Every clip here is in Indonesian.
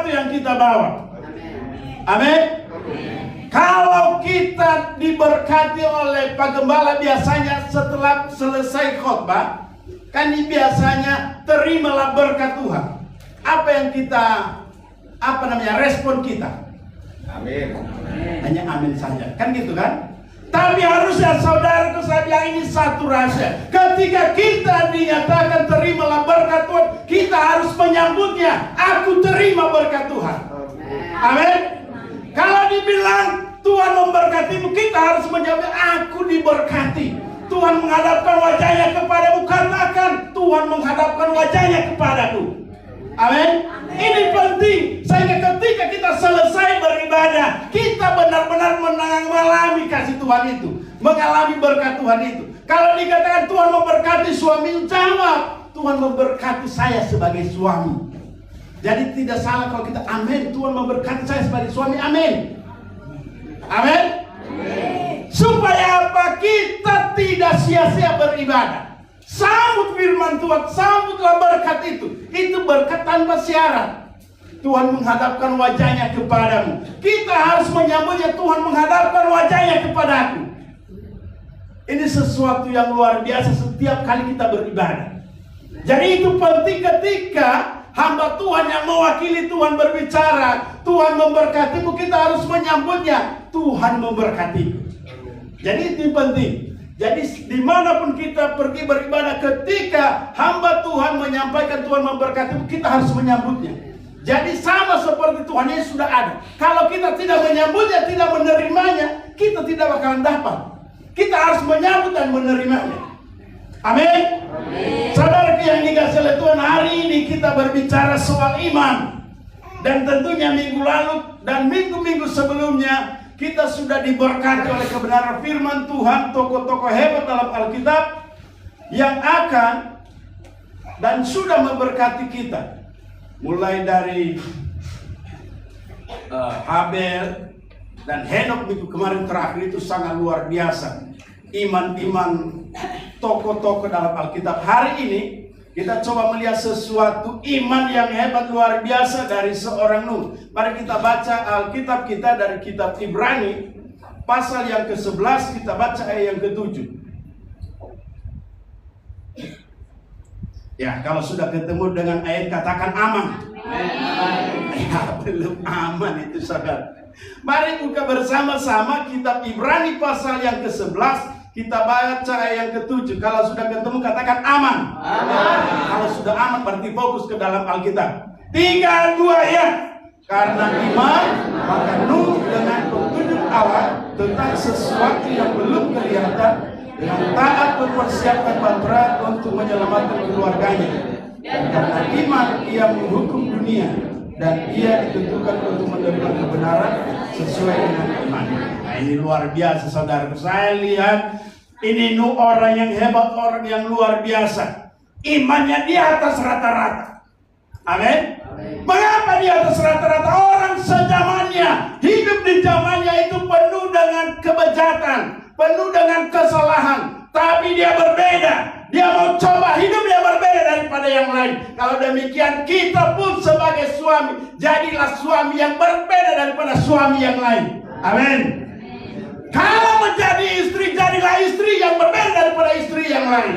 sesuatu yang kita bawa. Amin. Kalau kita diberkati oleh Pak Gembala, biasanya setelah selesai khotbah, kan biasanya terimalah berkat Tuhan. Apa yang kita, respon kita? Amin. Hanya amin saja, kan gitu kan? Tapi harusnya saudaraku, saya bilang ini satu rahasia. Ketika kita dinyatakan terimalah berkat Tuhan, kita harus menyambutnya. Aku terima berkat Tuhan. Amin. Kalau dibilang Tuhan memberkatimu, kita harus menjawab, aku diberkati. Tuhan menghadapkan wajahnya kepadamu, katakan Tuhan menghadapkan wajahnya kepadaku. Amin. Ini penting, sehingga ketika kita selesai beribadah, kita benar-benar mengalami kasih Tuhan itu, mengalami berkat Tuhan itu. Kalau dikatakan Tuhan memberkati suami, jawab, Tuhan memberkati saya sebagai suami. Jadi tidak salah kalau kita amin, Tuhan memberkati saya sebagai suami, amin. Amin. Supaya apa? Kita tidak sia-sia beribadah. Sambut firman Tuhan, sambutlah berkat itu. Itu berkat tanpa syarat. Tuhan menghadapkan wajahnya kepadamu. Kita harus menyambutnya, Tuhan menghadapkan wajahnya kepadaku. Ini sesuatu yang luar biasa setiap kali kita beribadah. Jadi itu penting ketika hamba Tuhan yang mewakili Tuhan berbicara, Tuhan memberkatimu, kita harus menyambutnya, Tuhan memberkatimu. Jadi itu penting. Jadi dimanapun kita pergi beribadah, ketika hamba Tuhan menyampaikan Tuhan memberkatimu, kita harus menyambutnya. Jadi sama seperti Tuhan Yesus sudah ada. Kalau kita tidak menyambutnya, tidak menerimanya, kita tidak bakalan dapat. Kita harus menyambut dan menerimanya. Amin. Saudara yang dikasihi oleh Tuhan, hari ini kita berbicara soal iman. Dan tentunya minggu lalu dan minggu-minggu sebelumnya kita sudah diberkati oleh kebenaran firman Tuhan, tokoh-tokoh hebat dalam Alkitab yang akan dan sudah memberkati kita. Mulai dari Habel dan Henok minggu kemarin terakhir itu sangat luar biasa. Iman-iman tokoh-tokoh dalam Alkitab. Hari ini kita coba melihat sesuatu iman yang hebat luar biasa dari seorang Nuh. Mari kita baca Alkitab kita dari kitab Ibrani pasal yang ke-11, kita baca ayat yang ke-7. Ya, kalau sudah ketemu dengan ayat katakan aman. Ya, belum aman itu saudara. Mari buka bersama-sama kitab Ibrani pasal yang ke-11. Kita baca ayat yang ke-7. Kalau sudah ketemu katakan aman. Aman. Kalau sudah aman berarti fokus ke dalam Alkitab. 3, 2 ya. Karena iman maka Nuh dengan petunjuk Allah tentang sesuatu yang belum kelihatan, dengan taat mempersiapkan batu untuk menyelamatkan keluarganya. Dan karena iman ia menghukum dunia, dan ia ditentukan untuk menerima kebenaran sesuai dengan iman. Nah, ini luar biasa saudara. Saya lihat ini Nuh orang yang hebat, orang yang luar biasa. Imannya di atas rata-rata. Amin. Mengapa di atas rata-rata? Orang sezamannya, hidup di zamannya itu penuh dengan kebejatan, penuh dengan kesalahan. Tapi dia berbeda. Dia mau coba hidup yang berbeda daripada yang lain. Kalau demikian kita pun sebagai suami, jadilah suami yang berbeda daripada suami yang lain. Amin. Kalau menjadi istri, jadilah istri yang berbeda daripada istri yang lain.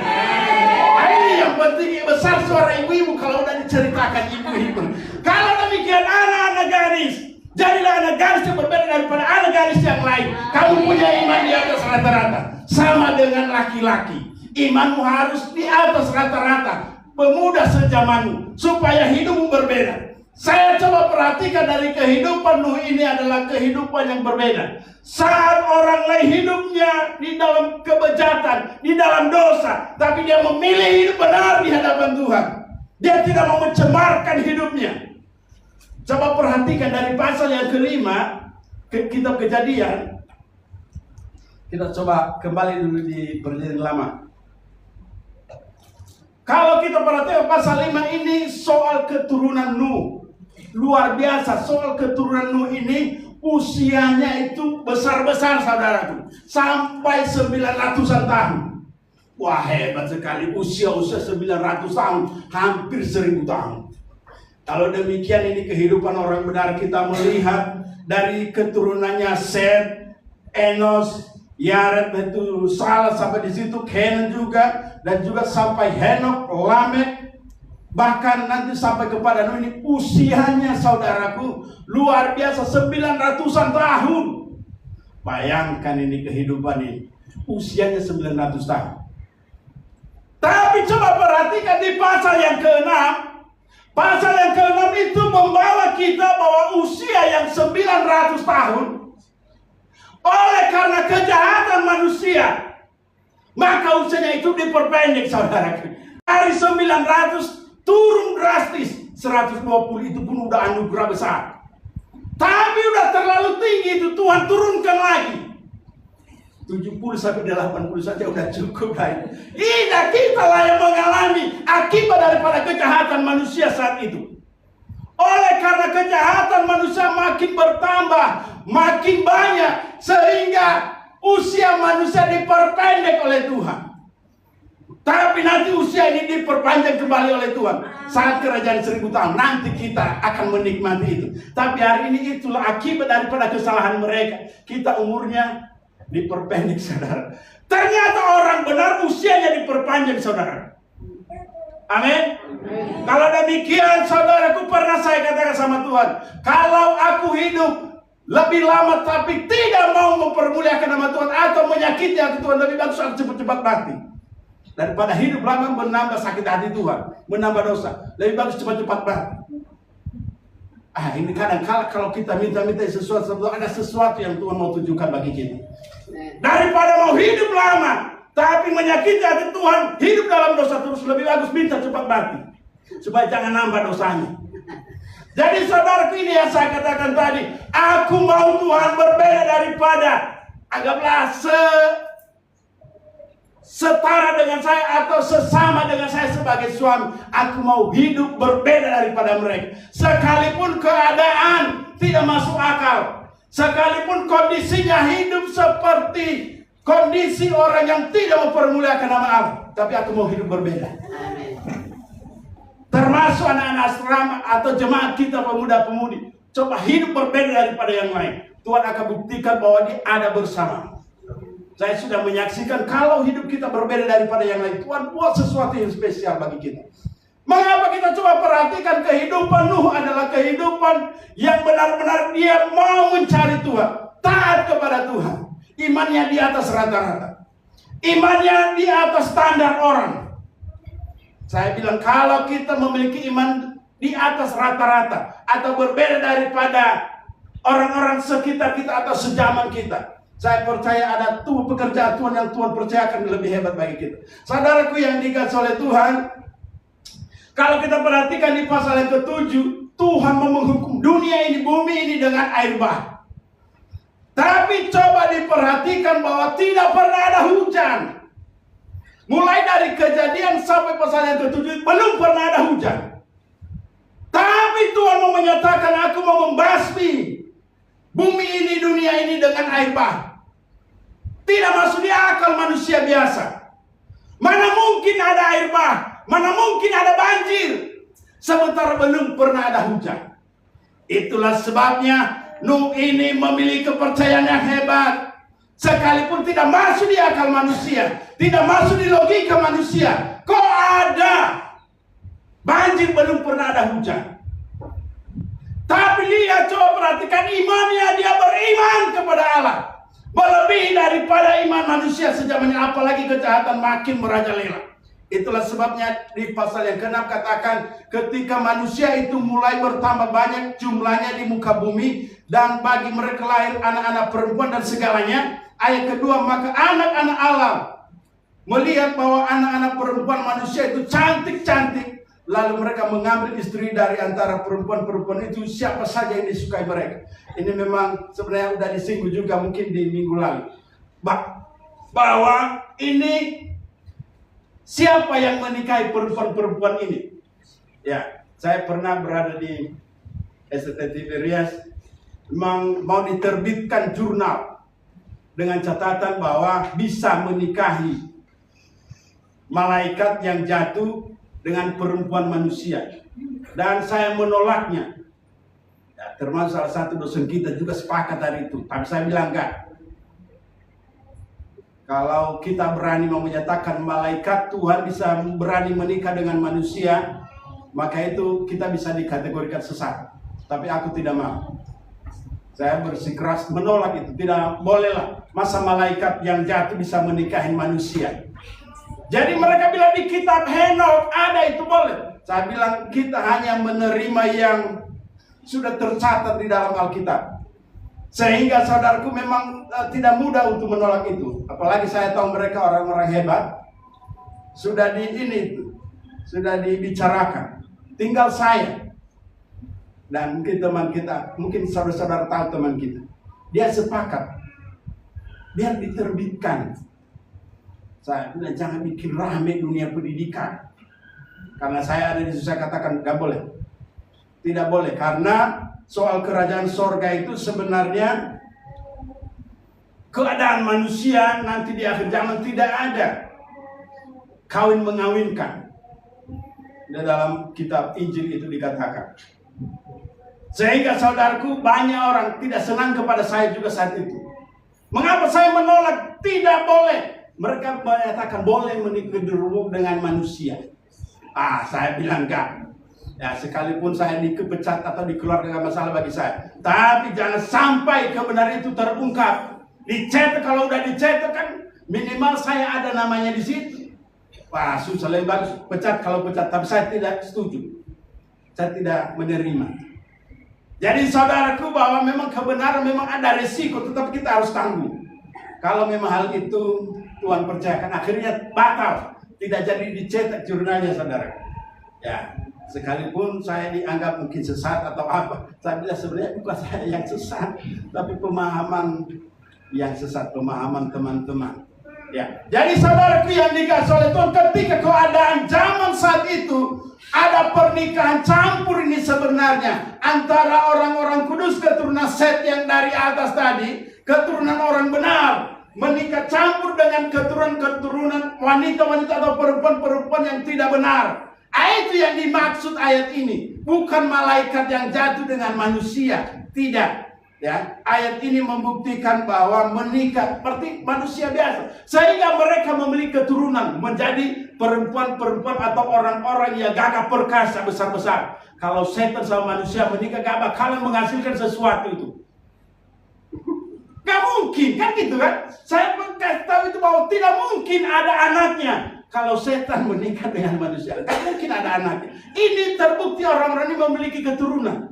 Ini yang penting, besar suara ibu-ibu kalau udah diceritakan ibu-ibu. Kalau demikian anak-anak gadis, jadilah anak gadis yang berbeda daripada anak gadis yang lain. Kamu punya iman di atas rata-rata. Sama dengan laki-laki, imanmu harus di atas rata-rata. Pemuda sezamanmu, supaya hidupmu berbeda. Saya coba perhatikan dari kehidupan Nuh ini adalah kehidupan yang berbeda. Saat orang lain hidupnya di dalam kebejatan, di dalam dosa, tapi dia memilih hidup benar di hadapan Tuhan. Dia tidak mau mencemarkan hidupnya. Coba perhatikan dari pasal yang ke-5 kitab Kejadian. Kita coba kembali dulu di Perjanjian Lama. Kalau kita perhatikan pasal 5 ini soal keturunan Nuh. Luar biasa, soal keturunan Nuh ini usianya itu besar-besar saudaraku. Sampai 900-an tahun. Wah hebat sekali, usia 900 tahun, hampir 1000 tahun. Kalau demikian ini kehidupan orang benar, kita melihat dari keturunannya Set, Enos, Yared, itu salah sampai di situ, Kenan juga, dan juga sampai Henok, Lamek, bahkan nanti sampai kepada Nuh. Ini usianya saudaraku luar biasa, 900-an tahun. Bayangkan ini kehidupan ini, usianya 900 tahun. Tapi coba perhatikan di pasal yang ke-6. Pasal yang ke-6 itu membawa kita bahwa usia yang 900 tahun, oleh karena kejahatan manusia, maka usianya itu diperpendek, saudara. Dari 900 turun drastis, 120 itu pun udah anugerah besar. Tapi udah terlalu tinggi itu, Tuhan turunkan lagi. 70 sampai 80 saja udah cukup. Tidak, kita lah yang mengalami akibat daripada kejahatan manusia saat itu. Oleh karena kejahatan manusia makin bertambah, makin banyak, sehingga usia manusia diperpendek oleh Tuhan. Tapi nanti usia ini diperpanjang kembali oleh Tuhan saat kerajaan 1000 tahun. Nanti kita akan menikmati itu. Tapi hari ini itulah akibat daripada kesalahan mereka. Kita umurnya diperpendek, saudara. Ternyata orang benar usianya diperpanjang, saudara. Amin. Kalau demikian, saudaraku, pernah saya katakan sama Tuhan, kalau aku hidup lebih lama tapi tidak mau mempermuliakan nama Tuhan atau menyakiti hati Tuhan, lebih bagus aku cepat-cepat mati daripada hidup lama menambah sakit hati Tuhan, menambah dosa. Lebih bagus cepat-cepat mati. Ini kadang-kala kalau kita minta-minta sesuatu, ada sesuatu yang Tuhan mau tunjukkan bagi kita. Daripada mau hidup lama tapi menyakiti hati Tuhan, hidup dalam dosa terus, lebih bagus minta cepat mati supaya jangan nambah dosanya. Jadi saudaraku, ini yang saya katakan tadi, aku mau Tuhan berbeda daripada, anggaplah setara dengan saya atau sesama dengan saya sebagai suami. Aku mau hidup berbeda daripada mereka. Sekalipun keadaan tidak masuk akal, sekalipun kondisinya hidup seperti kondisi orang yang tidak mempermuliakan nama Allah, tapi aku mau hidup berbeda. Termasuk anak-anak asrama atau jemaat kita, pemuda-pemudi, coba hidup berbeda daripada yang lain. Tuhan akan buktikan bahwa dia ada bersama. Saya sudah menyaksikan kalau hidup kita berbeda daripada yang lain, Tuhan buat sesuatu yang spesial bagi kita. Mengapa kita coba perhatikan kehidupan Nuh adalah kehidupan yang benar-benar dia mau mencari Tuhan, taat kepada Tuhan. Imannya di atas rata-rata, imannya di atas standar orang. Saya bilang kalau kita memiliki iman di atas rata-rata atau berbeda daripada orang-orang sekitar kita atau sejaman kita, saya percaya ada pekerjaan Tuhan yang Tuhan percayakan lebih hebat bagi kita. Saudaraku yang dikasihi oleh Tuhan, kalau kita perhatikan di pasal yang ke-7, Tuhan mau menghukum dunia ini, bumi ini dengan air bah. Tapi coba diperhatikan bahwa tidak pernah ada hujan. Mulai dari Kejadian sampai pasal yang ke-7 belum pernah ada hujan. Tapi Tuhan mau menyatakan, aku mau membasmi bumi ini, dunia ini dengan air bah. Tidak masuk di akal manusia biasa. Mana mungkin ada air bah, mana mungkin ada banjir, sementara belum pernah ada hujan. Itulah sebabnya Nuh ini memiliki kepercayaan yang hebat. Sekalipun tidak masuk di akal manusia, tidak masuk di logika manusia, kok ada banjir, belum pernah ada hujan. Tapi lihat, coba perhatikan imannya, dia beriman kepada Allah melebihi daripada iman manusia sejamannya, apalagi kejahatan makin merajalela. Itulah sebabnya di pasal yang ke-6 katakan, ketika manusia itu mulai bertambah banyak jumlahnya di muka bumi, dan bagi mereka lahir anak-anak perempuan dan segalanya. Ayat kedua, maka anak-anak Allah melihat bahwa anak-anak perempuan manusia itu cantik-cantik, lalu mereka mengambil istri dari antara perempuan-perempuan itu, siapa saja yang disukai mereka. Ini memang sebenarnya sudah disinggung juga mungkin di minggu lalu, bahwa ini siapa yang menikahi perempuan-perempuan ini. Ya, saya pernah berada di STT Tiberias, memang mau diterbitkan jurnal dengan catatan bahwa bisa menikahi malaikat yang jatuh dengan perempuan manusia. dan saya menolaknya. Ya, termasuk salah satu dosen kita juga sepakat hari itu. Tapi saya bilang enggak. Kalau kita berani mau menyatakan malaikat Tuhan bisa berani menikah dengan manusia, maka itu kita bisa dikategorikan sesat. Tapi aku tidak mau. Saya bersikeras menolak itu. Tidak bolehlah. Masa malaikat yang jatuh bisa menikahi manusia. Jadi mereka bilang di kitab Henok ada, itu boleh. Saya bilang kita hanya menerima yang sudah tercatat di dalam Alkitab. Sehingga saudaraku memang tidak mudah untuk menolak itu. Apalagi saya tahu mereka orang-orang hebat. Sudah sudah dibicarakan. Tinggal saya. Dan mungkin teman kita, mungkin saudara-saudara tahu teman kita. Dia sepakat. Biar diterbitkan. Saya bilang jangan bikin rame dunia pendidikan. Karena saya ada di situ, saya katakan gak boleh. Tidak boleh, karena soal kerajaan sorga itu sebenarnya keadaan manusia nanti di akhir zaman tidak ada kawin mengawinkan. Di dalam kitab Injil itu dikatakan. Sehingga saudaraku banyak orang tidak senang kepada saya juga saat itu. Mengapa saya menolak? Tidak boleh. Mereka menyatakan boleh menikah dengan manusia. Saya bilang enggak. Ya, sekalipun saya dikepecat atau dikeluarkan dengan masalah bagi saya. Tapi jangan sampai kebenaran itu terungkap. Dicetak, kalau udah dicetak kan minimal saya ada namanya di situ. Wah, susah, lebih bagus pecat kalau pecat. Tapi saya tidak setuju. Saya tidak menerima. Jadi saudaraku bahwa memang kebenaran memang ada resiko, tetapi kita harus tanggung. Kalau memang hal itu Tuhan percayakan, akhirnya batal. Tidak jadi dicetak jurnalnya, saudara. Ya. Sekalipun saya dianggap mungkin sesat atau apa, saya bilang sebenarnya bukan saya yang sesat, tapi pemahaman yang sesat, pemahaman teman-teman. Ya, jadi saudaraku yang dikasih oleh Tuhan, ketika keadaan zaman saat itu ada pernikahan campur ini sebenarnya antara orang-orang kudus keturunan Set yang dari atas tadi, keturunan orang benar, menikah campur dengan keturunan-keturunan wanita-wanita atau perempuan-perempuan yang tidak benar. Itu yang dimaksud ayat ini, bukan malaikat yang jatuh dengan manusia, tidak. Ya, ayat ini membuktikan bahwa menikah seperti manusia biasa, sehingga mereka memiliki keturunan menjadi perempuan-perempuan atau orang-orang yang gagah perkasa besar-besar. Kalau setan sama manusia menikah gak bakalan menghasilkan sesuatu itu. Gak mungkin kan gitu kan? Saya kasih tahu itu bahwa tidak mungkin ada anaknya. Kalau setan menikah dengan manusia, tak mungkin ada anaknya. Ini terbukti orang-orang ini memiliki keturunan.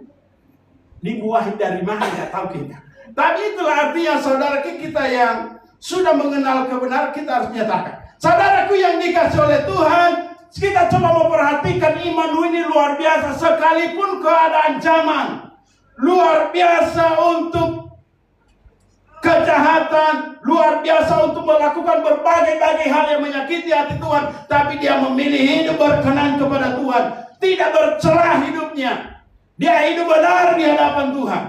Dibuahi dari mana, nggak tahu kita. Tapi itulah artinya saudara kita yang sudah mengenal kebenaran, kita harus nyatakan. Saudaraku yang dikasih oleh Tuhan, kita coba memperhatikan iman ini luar biasa. Sekalipun keadaan zaman luar biasa untuk kejahatan, luar biasa untuk melakukan berbagai hal yang menyakiti hati Tuhan, tapi dia memilih hidup berkenan kepada Tuhan, tidak bercelah hidupnya. Dia hidup benar di hadapan Tuhan.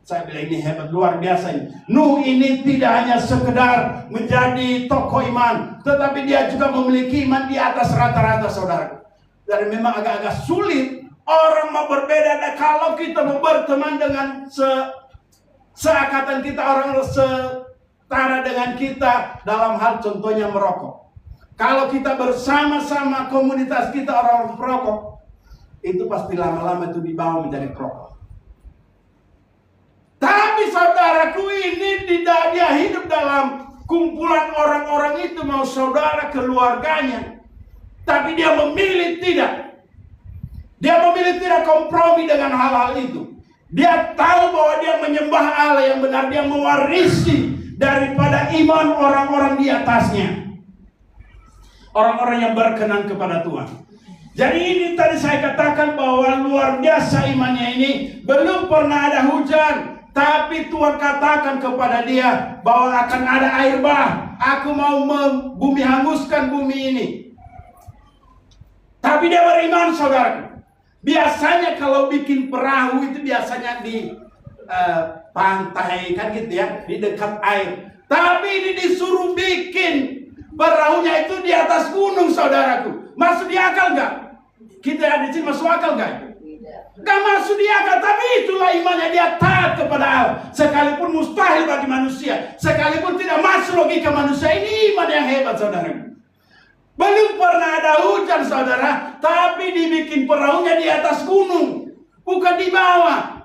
Saya bilang ini hebat, luar biasa ini. Nuh ini tidak hanya sekedar menjadi tokoh iman, tetapi dia juga memiliki iman di atas rata-rata, saudara. Dan memang agak-agak sulit orang mau berbeda. Dan kalau kita mau berteman dengan seangkatan kita, orang setara dengan kita dalam hal contohnya merokok. Kalau kita bersama-sama komunitas kita orang perokok, itu pasti lama-lama itu dibawa menjadi perokok. Tapi saudaraku ini tidak, dia hidup dalam kumpulan orang-orang itu, mau saudara keluarganya. Tapi dia memilih tidak. Dia memilih tidak kompromi dengan hal-hal itu. Dia tahu bahwa dia menyembah Allah yang benar. Dia mewarisi daripada iman orang-orang di atasnya. Orang-orang yang berkenan kepada Tuhan. Jadi ini tadi saya katakan bahwa luar biasa imannya ini. Belum pernah ada hujan, tapi Tuhan katakan kepada dia bahwa akan ada air bah. Aku mau bumi hanguskan bumi ini. Tapi dia beriman, saudara. Biasanya kalau bikin perahu itu biasanya di pantai kan gitu ya, di dekat air. Tapi ini disuruh bikin perahunya itu di atas gunung, saudaraku. Masuk di akal nggak? Kita di sini masuk akal nggak? Gak masuk di akal, tapi itulah imannya, dia taat kepada Allah. Sekalipun mustahil bagi manusia, sekalipun tidak masuk logika manusia, ini iman yang hebat, saudara. Belum pernah ada hujan, saudara, tapi dibikin perahunya di atas gunung, bukan di bawah.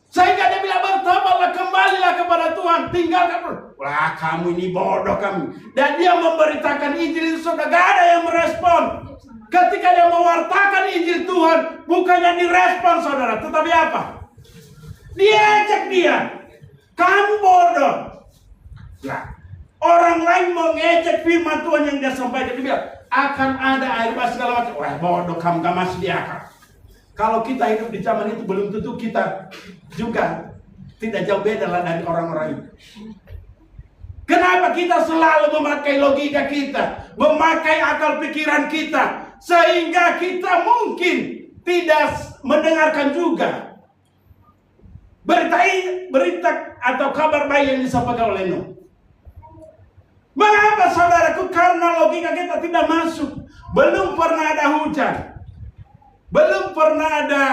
Sehingga dia bilang, bertobatlah, kembalilah kepada Tuhan, tinggalkan. Wah, kamu ini bodoh kamu. Dan dia memberitakan Injil itu, saudara, gak ada yang merespon. Ketika dia mewartakan Injil Tuhan, bukannya direspon, saudara, tetapi apa? Diajak dia, kamu bodoh. Nah, orang lain mengejek firman Tuhan yang dia sampaikan, dia bilang, akan ada air bah segala macam. Wah, bodoh kamu, gak masuk di akal. Kalau kita hidup di zaman itu, belum tentu kita juga tidak jauh beda lah dari orang-orang itu. Kenapa kita selalu memakai logika kita, memakai akal pikiran kita, sehingga kita mungkin tidak mendengarkan juga berita atau kabar baik yang disampaikan oleh Nuh. Mengapa, saudaraku? Karena logika kita tidak masuk. Belum pernah ada hujan, belum pernah ada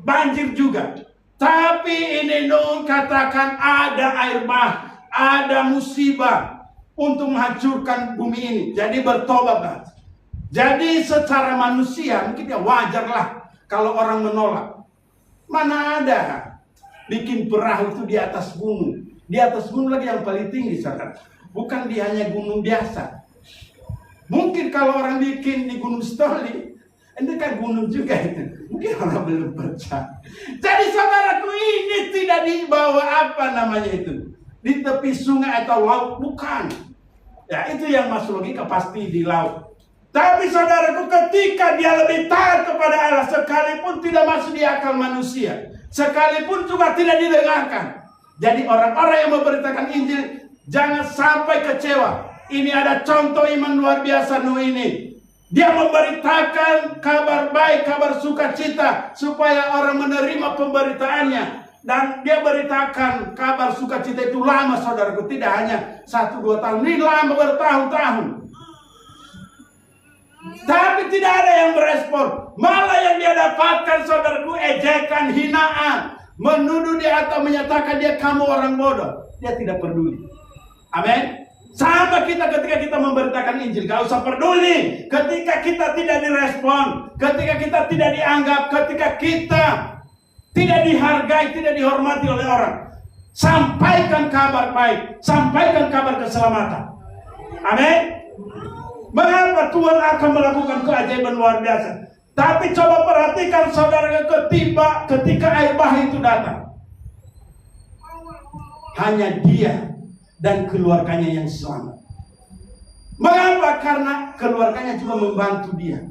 banjir juga. Tapi ini Nuh katakan ada air bah, ada musibah untuk menghancurkan bumi ini. Jadi bertobatlah. Jadi secara manusia mungkin ya wajarlah kalau orang menolak. Mana ada bikin perahu itu di atas gunung. Di atas gunung lagi yang paling tinggi, saudara. Bukan di hanya gunung biasa. Mungkin kalau orang bikin di Gunung Stoli, itu kan gunung juga itu. Mungkin orang belum percaya. Jadi saudaraku, ini tidak di bawah apa namanya itu, di tepi sungai atau laut, bukan. Ya itu yang masuk logika pasti di laut. Tapi saudaraku, ketika dia lebih taat kepada Allah, sekalipun tidak masuk di akal manusia, sekalipun juga tidak didengarkan. Jadi orang-orang yang memberitakan Injil, jangan sampai kecewa. Ini ada contoh iman luar biasa Nuh ini. Dia memberitakan kabar baik, kabar sukacita, supaya orang menerima pemberitaannya. Dan dia beritakan kabar sukacita itu lama, saudaraku. Tidak hanya 1-2 tahun, ini lama, bertahun-tahun. Tapi tidak ada yang merespon. Malah yang dia dapatkan, saudaraku, ejekan, hinaan, menuduh dia atau menyatakan dia kamu orang bodoh. Dia tidak peduli. Amin. Sama kita ketika kita memberitakan Injil, gak usah peduli. Ketika kita tidak direspon, ketika kita tidak dianggap, ketika kita tidak dihargai, tidak dihormati oleh orang, sampaikan kabar baik, sampaikan kabar keselamatan. Amin. Mengapa Tuhan akan melakukan keajaiban luar biasa? Tapi coba perhatikan saudara, ketika air bah itu datang, hanya dia dan keluarganya yang selamat. Mengapa? Karena keluarganya juga membantu dia.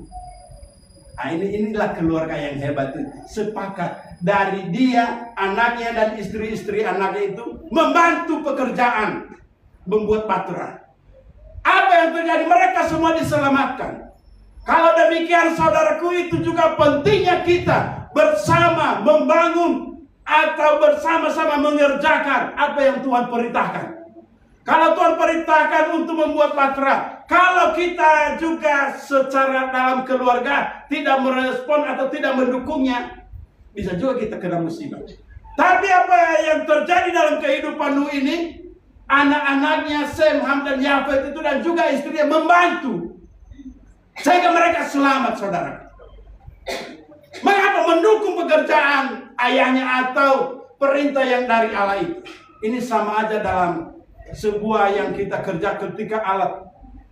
Nah, inilah keluarga yang hebat itu. Sepakat dari dia, anaknya dan istri-istri anaknya itu membantu pekerjaan membuat baturan. Apa yang terjadi? Mereka semua diselamatkan. Kalau demikian, saudaraku, itu juga pentingnya kita bersama membangun atau bersama-sama mengerjakan apa yang Tuhan perintahkan. Kalau Tuhan perintahkan untuk membuat batra, kalau kita juga secara dalam keluarga tidak merespon atau tidak mendukungnya, bisa juga kita kena musibah. Tapi apa yang terjadi dalam kehidupan Nuh ini, anak-anaknya Sem, Ham dan Yafet itu dan juga istrinya membantu sehingga mereka selamat, saudara. Mengapa? Mendukung pekerjaan ayahnya atau perintah yang dari Allah itu. Ini sama aja dalam sebuah yang kita kerja ketika Allah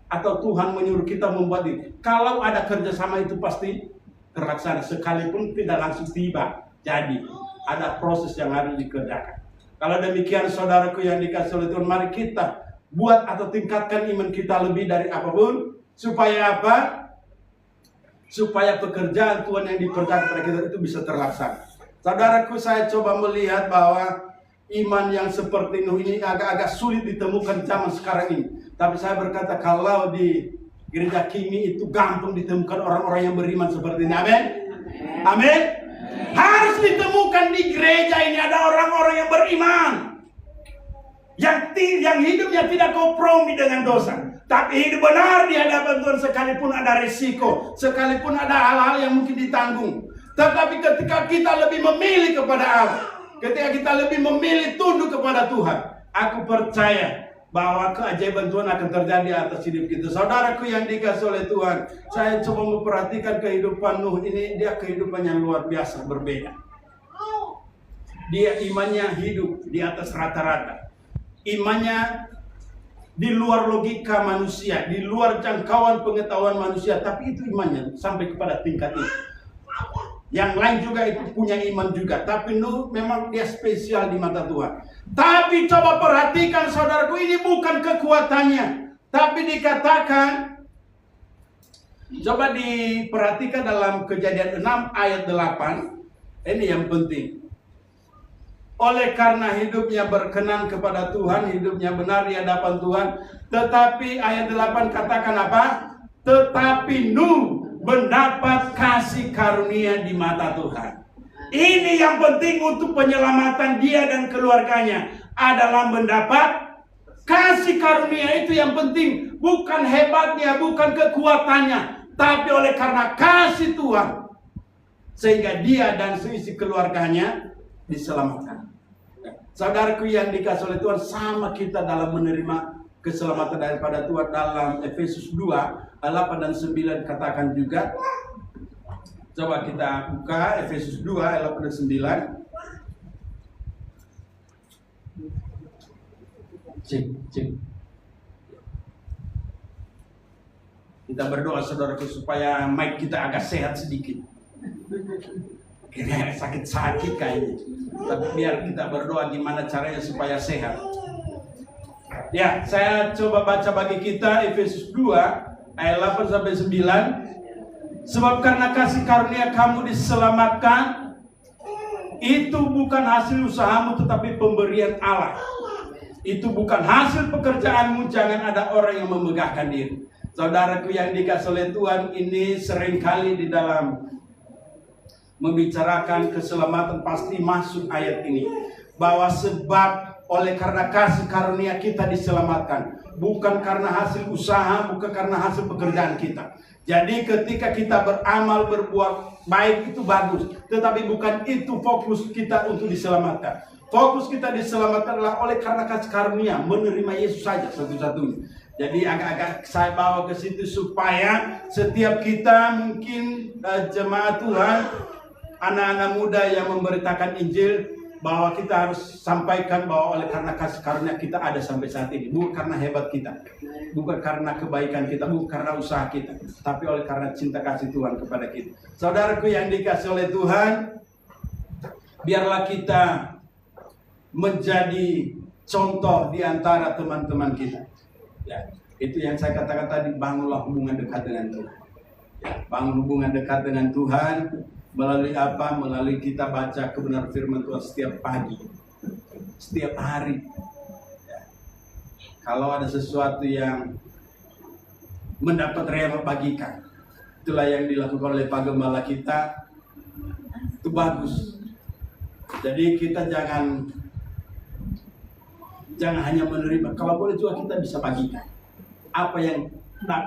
atau Tuhan menyuruh kita membuat itu. Kalau ada kerjasama itu pasti terlaksana, sekalipun tidak langsung tiba. Jadi ada proses yang harus dikerjakan. Kalau demikian, saudaraku yang dikasih oleh Tuhan, mari kita buat atau tingkatkan iman kita lebih dari apapun. Supaya apa? Supaya pekerjaan Tuhan yang dipercayakan kepada kita itu bisa terlaksana. Saudaraku, saya coba melihat bahwa iman yang seperti Nuh ini agak-agak sulit ditemukan zaman sekarang ini. Tapi saya berkata, kalau di gereja Kimi itu gampang ditemukan orang-orang yang beriman seperti ini. Amin. Amin. Harus ditemukan di gereja ini ada orang-orang yang beriman, yang hidupnya tidak kompromi dengan dosa, tapi hidup benar di hadapan Tuhan sekalipun ada risiko, sekalipun ada hal-hal yang mungkin ditanggung. Tetapi ketika kita lebih memilih kepada Allah, ketika kita lebih memilih tunduk kepada Tuhan, aku percaya bahwa keajaiban Tuhan akan terjadi atas hidup kita. Saudaraku yang dikasihi oleh Tuhan, saya coba memperhatikan kehidupan Nuh ini. Dia kehidupan yang luar biasa berbeda. Dia imannya hidup di atas rata-rata. Imannya di luar logika manusia, di luar jangkauan pengetahuan manusia. Tapi itu imannya sampai kepada tingkat itu. Yang lain juga itu punya iman juga. Tapi Nuh memang dia spesial di mata Tuhan. Tapi coba perhatikan saudaraku, ini bukan kekuatannya. Tapi dikatakan, coba diperhatikan dalam Kejadian 6 ayat 8. Ini yang penting. Oleh karena hidupnya berkenan kepada Tuhan, hidupnya benar di hadapan Tuhan. Tetapi ayat 8 katakan apa? Tetapi Nuh mendapat kasih karunia di mata Tuhan. Ini yang penting untuk penyelamatan dia dan keluarganya adalah mendapat kasih karunia. Itu yang penting, bukan hebatnya, bukan kekuatannya, tapi oleh karena kasih Tuhan sehingga dia dan seisi keluarganya diselamatkan. Saudaraku yang dikasihi oleh Tuhan, sama kita dalam menerima keselamatan daripada Tuhan. Dalam Efesus 2 ayat 8 dan 9 katakan juga. Coba kita buka Efesus 2 ayat 8 dan 9. Cek. Kita berdoa saudaraku supaya mic kita agak sehat sedikit. Kayaknya sakit-sakit kayaknya. Tapi biar kita berdoa gimana caranya supaya sehat. Ya, saya coba baca bagi kita Efesus 2 ayat 8 sampai 9. Sebab karena kasih karunia kamu diselamatkan, itu bukan hasil usahamu tetapi pemberian Allah. Itu bukan hasil pekerjaanmu, jangan ada orang yang memegahkan diri. Saudaraku yang dikasihi oleh Tuhan, ini seringkali di dalam membicarakan keselamatan pasti masuk ayat ini. Bahwa sebab oleh karena kasih karunia kita diselamatkan, bukan karena hasil usaha, bukan karena hasil pekerjaan kita. Jadi ketika kita beramal, berbuat baik itu bagus, tetapi bukan itu fokus kita untuk diselamatkan. Fokus kita diselamatkan adalah oleh karena kasih karunia, menerima Yesus saja satu-satunya. Jadi agak-agak saya bawa ke situ supaya setiap kita mungkin jemaat Tuhan, anak-anak muda yang memberitakan Injil, bahwa kita harus sampaikan bahwa oleh karena kasih karunia kita ada sampai saat ini. Bukan karena hebat kita, bukan karena kebaikan kita, bukan karena usaha kita, tapi oleh karena cinta kasih Tuhan kepada kita. Saudaraku yang dikasihi oleh Tuhan, biarlah kita menjadi contoh di antara teman-teman kita. Ya, itu yang saya katakan tadi, bangunlah hubungan dekat dengan Tuhan. Ya, bangun hubungan dekat dengan Tuhan. Melalui apa? Melalui kita baca kebenaran firman Tuhan setiap pagi, setiap hari. Ya. Kalau ada sesuatu yang mendapat rema bagikan, itulah yang dilakukan oleh Pak Gembala kita. Itu bagus. Jadi kita jangan hanya menerima. Kalau boleh juga kita bisa bagikan. Apa yang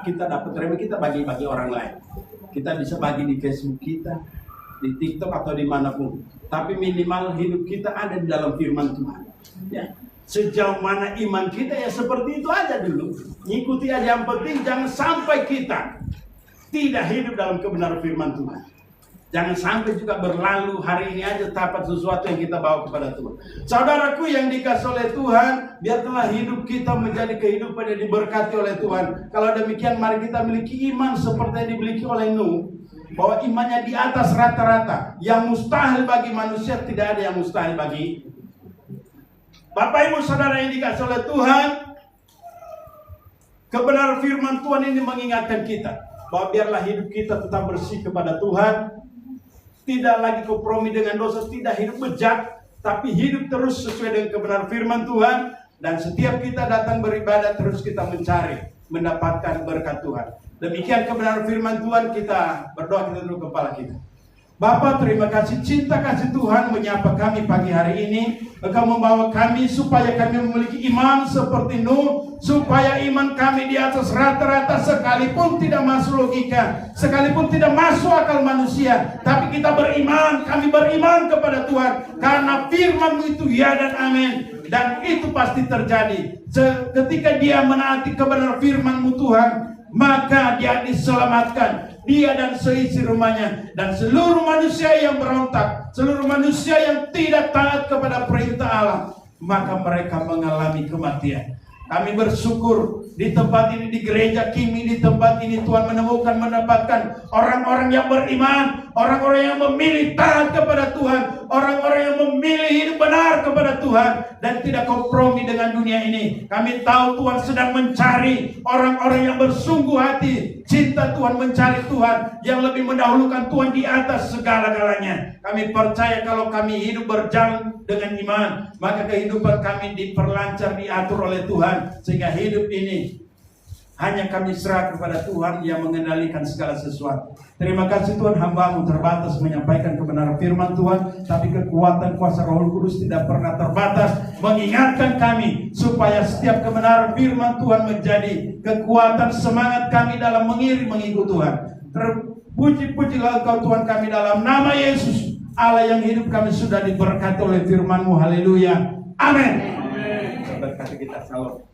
kita dapat rema, kita bagi-bagi orang lain. Kita bisa bagi di Facebook kita, di TikTok atau dimanapun, tapi minimal hidup kita ada di dalam firman Tuhan. Ya, sejauh mana iman kita ya seperti itu aja dulu, ngikuti aja. Yang penting jangan sampai kita tidak hidup dalam kebenaran firman Tuhan. Jangan sampai juga berlalu hari ini aja dapat sesuatu yang kita bawa kepada Tuhan. Saudaraku yang dikasihi oleh Tuhan, biarlah hidup kita menjadi kehidupan yang diberkati oleh Tuhan. Kalau demikian, mari kita miliki iman seperti yang dimiliki oleh Nuh, bahwa imannya di atas rata-rata. Yang mustahil bagi manusia, tidak ada yang mustahil bagi Bapak Ibu Saudara yang dikasihi oleh Tuhan. Kebenaran firman Tuhan ini mengingatkan kita bahwa biarlah hidup kita tetap bersih kepada Tuhan, tidak lagi kompromi dengan dosa, tidak hidup bejat, tapi hidup terus sesuai dengan kebenaran firman Tuhan. Dan setiap kita datang beribadah, terus kita mencari, mendapatkan berkat Tuhan. Demikian kebenaran firman Tuhan. Kita berdoa, kita duduk kepala kita. Bapa, terima kasih, cinta kasih Tuhan menyapa kami pagi hari ini. Engkau membawa kami supaya kami memiliki iman seperti Nuh, supaya iman kami di atas rata-rata, sekalipun tidak masuk logika, sekalipun tidak masuk akal manusia, tapi kita beriman, kami beriman kepada Tuhan, karena firman-Mu itu ya dan amin. Dan itu pasti terjadi. Ketika dia menaati kebenaran firman-Mu Tuhan, maka dia diselamatkan, dia dan seisi rumahnya, dan seluruh manusia yang berontak, seluruh manusia yang tidak taat kepada perintah Allah, maka mereka mengalami kematian. Kami bersyukur di tempat ini, di gereja Kimi, di tempat ini Tuhan mendapatkan orang-orang yang beriman, orang-orang yang memilih taat kepada Tuhan, orang-orang yang memilih hidup benar kepada Tuhan dan tidak kompromi dengan dunia ini. Kami tahu Tuhan sedang mencari orang-orang yang bersungguh hati, cinta Tuhan, mencari Tuhan, yang lebih mendahulukan Tuhan di atas segala-galanya. Kami percaya kalau kami hidup berjalan dengan iman, maka kehidupan kami diperlancar, diatur oleh Tuhan, sehingga hidup ini hanya kami serah kepada Tuhan yang mengendalikan segala sesuatu. Terima kasih Tuhan, hamba-Mu terbatas menyampaikan kebenaran firman Tuhan, tapi kekuatan kuasa Roh Kudus tidak pernah terbatas mengingatkan kami supaya setiap kebenaran firman Tuhan menjadi kekuatan semangat kami dalam mengikut Tuhan. Terpuji-pujilah Engkau Tuhan kami dalam nama Yesus, Allah yang hidup. Kami sudah diberkati oleh firman-Mu. Haleluya. Amin. Berkati kita, salam.